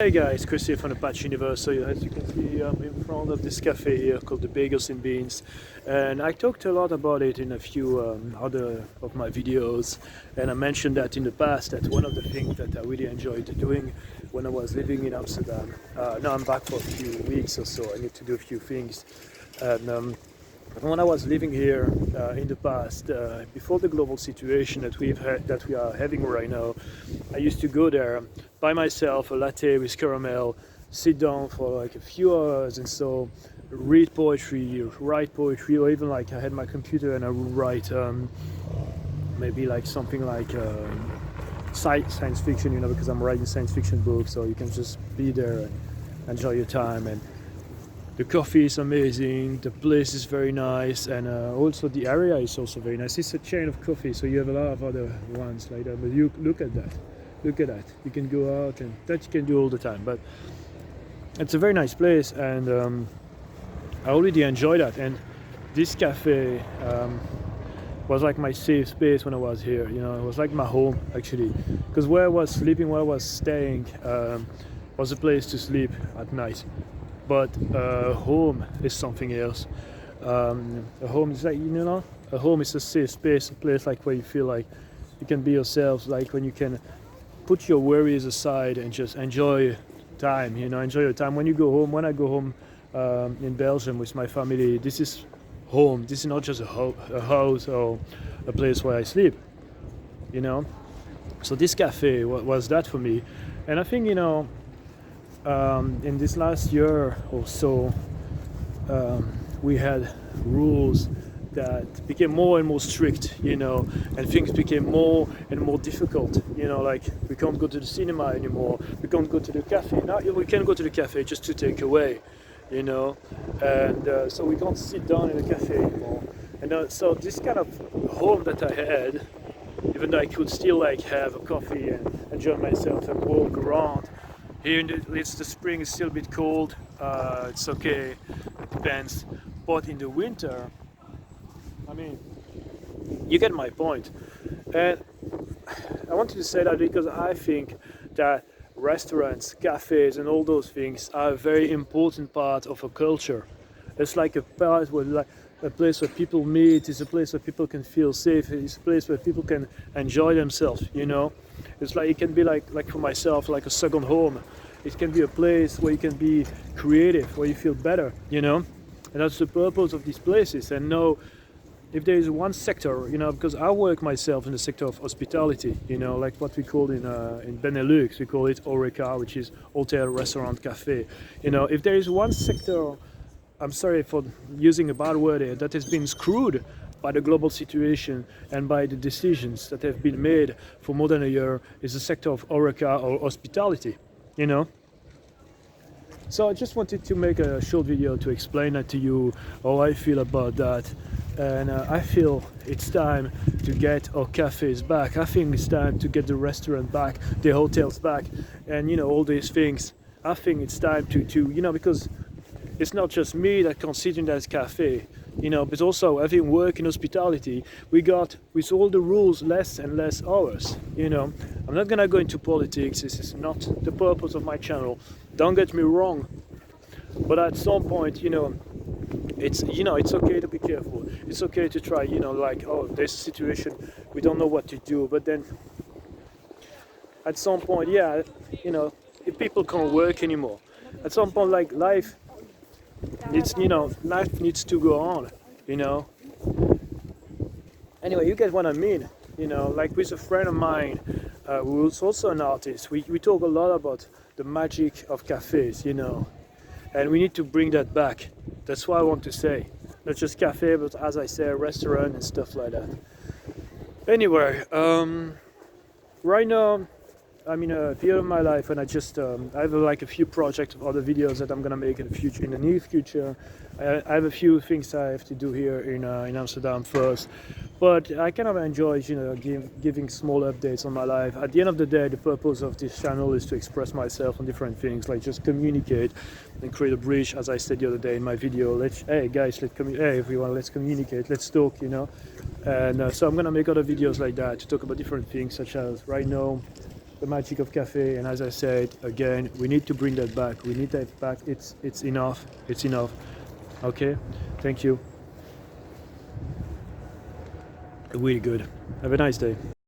Hey guys, Chris here from the Patch Universe. So as you can see, I'm in front of this cafe here called the Bagels Beans, and I talked a lot about it in a few other of my videos, and I mentioned that in the past that one of the things that I really enjoyed doing when I was living in Amsterdam. Now I'm back for a few weeks or so. I need to do a few things, and when I was living here in the past, before the global situation that we are having right now, I used to go there by myself, a latte with caramel, sit down for like a few hours, and so read poetry, write poetry, or even like I had my computer and I would write maybe like something like science fiction, because I'm writing science fiction books, so you can just be there and enjoy your time. And the coffee is amazing, the place is very nice, and also the area is also very nice. It's a chain of coffee, so you have a lot of other ones like that, but you look at that. Look at that. You can go out, and that you can do all the time, but it's a very nice place, and I already enjoy that. And this cafe was like my safe space when I was here. It was like my home actually, because where I was sleeping, where I was staying, was a place to sleep at night. But home is something else. A home is like, a home is a safe space, a place like where you feel like you can be yourself, like when you can put your worries aside and just enjoy time, enjoy your time. When you go home, when I go home in Belgium with my family, this is home. This is not just a house or a place where I sleep, So this cafe was that for me. And I think, in this last year or so, we had rules that became more and more strict, and things became more and more difficult. Like we can't go to the cinema anymore, we can't go to the cafe. Now we can go to the cafe just to take away, and so we can't sit down in a cafe anymore. And so this kind of home that I had, even though I could still like have a coffee and enjoy myself and walk around. Here it's the spring, is still a bit cold, it's okay, it depends. But in the winter, you get my point. And I wanted to say that because I think that restaurants, cafes, and all those things are a very important part of a culture. It's like a part where, like, a place where people meet, it's a place where people can feel safe, it's a place where people can enjoy themselves, It's like, it can be like for myself, like a second home. It can be a place where you can be creative, where you feel better, And that's the purpose of these places. And now, if there is one sector, because I work myself in the sector of hospitality, like what we call in Benelux, we call it HORECA, which is hotel, restaurant, cafe. If there is one sector, I'm sorry for using a bad word here, that has been screwed by the global situation and by the decisions that have been made for more than a year, is the sector of HORECA or hospitality, So I just wanted to make a short video to explain that to you, how I feel about that. And I feel it's time to get our cafes back. I think it's time to get the restaurant back, the hotels back, and all these things. I think it's time to because it's not just me that can sit in that cafe, but also having work in hospitality, we got, with all the rules, less and less hours, I'm not gonna go into politics, this is not the purpose of my channel, don't get me wrong, but at some point, it's it's okay to be careful, it's okay to try, like, oh, there's a situation, we don't know what to do, but then at some point, yeah, if people can't work anymore, at some point, like, life needs to go on, Anyway, you get what I mean, like with a friend of mine, who is also an artist, we talk a lot about the magic of cafes, and we need to bring that back. That's what I want to say. Not just cafe, but as I say, a restaurant and stuff like that. Anyway, right now, I'm in a period of my life and I just I have like a few projects of other videos that I'm gonna make in the near future. I have a few things I have to do here in Amsterdam first, but I kind of enjoy giving small updates on my life. At the end of the day, the purpose of this channel is to express myself on different things, like just communicate and create a bridge, as I said the other day in my video. Hey guys, hey everyone, let's communicate, let's talk, And so I'm gonna make other videos like that to talk about different things, such as right now the magic of cafe. And as I said again, we need to bring that back. We need that back. It's enough. It's enough. Okay. Thank you. Really good. Have a nice day.